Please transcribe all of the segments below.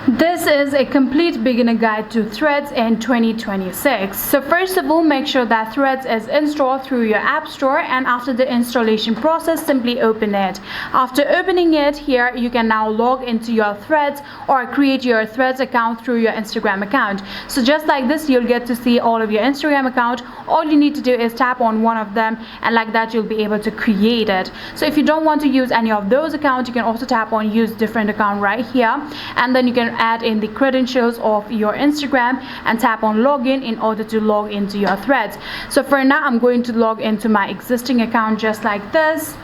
This is a complete beginner guide to Threads in 2026. So first of all, make sure that Threads is installed through your app store, and after the installation process, simply open it. After opening it, here you can now log into your Threads or create your Threads account through your Instagram account. So just like this, you'll get to see all of your Instagram account. All you need to do is tap on one of them, and like that you'll be able to create it. So if you don't want to use any of those accounts, you can also tap on use different account right here, and then you can add in the credentials of your Instagram and tap on login in order to log into your Threads. So for now, I'm going to log into my existing account just like this.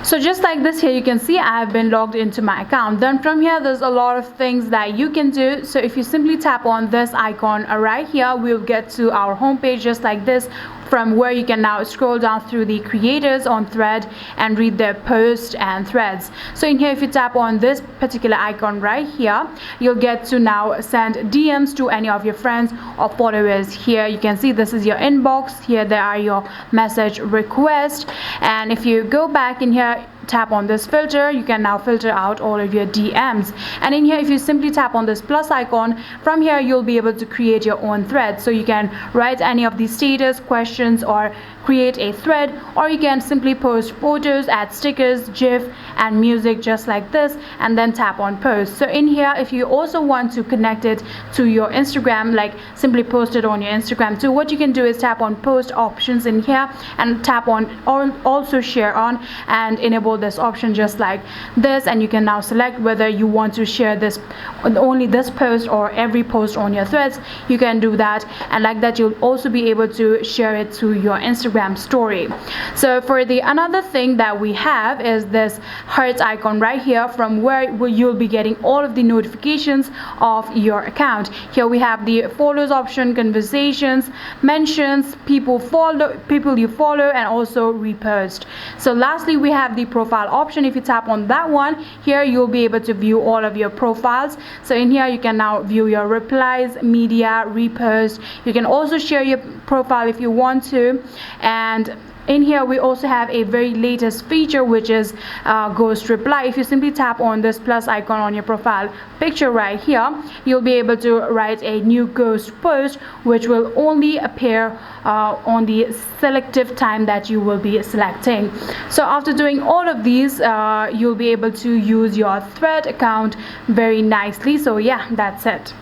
So just like this, here you can see I have been logged into my account. Then from here, there's a lot of things that you can do. So if you simply tap on this icon right here, we'll get to our homepage just like this, from where you can now scroll down through the creators on Thread and read their posts and threads. So in here, if you tap on this particular icon right here, you'll get to now send DMs to any of your friends or followers. Here you can see this is your inbox. Here there are your message requests, and if you go back in here, tap on this filter, you can now filter out all of your DMs. And in here, if you simply tap on this plus icon, from here you'll be able to create your own thread. So you can write any of the status, questions, or create a thread, or you can simply post photos, add stickers, GIF, and music just like this, and then tap on post. So in here, if you also want to connect it to your Instagram, like simply post it on your Instagram too, what you can do is tap on post options in here and tap on also share on and enable this option just like this, and you can now select whether you want to share this only this post or every post on your Threads. You can do that, and like that you'll also be able to share it to your Instagram story. So for the another thing that we have is this heart icon right here, from where you'll be getting all of the notifications of your account. Here we have the follows option, conversations, mentions, people you follow, and also repost. So lastly, we have the profile option. If you tap on that one, here you'll be able to view all of your profiles. So in here you can now view your replies, media, repost. You can also share your profile if you want to, and in here we also have a very latest feature, which is ghost reply. If you simply tap on this plus icon on your profile picture right here, you'll be able to write a new ghost post, which will only appear on the selective time that you will be selecting. So after doing all of these, you'll be able to use your Thread account very nicely. So yeah, that's it.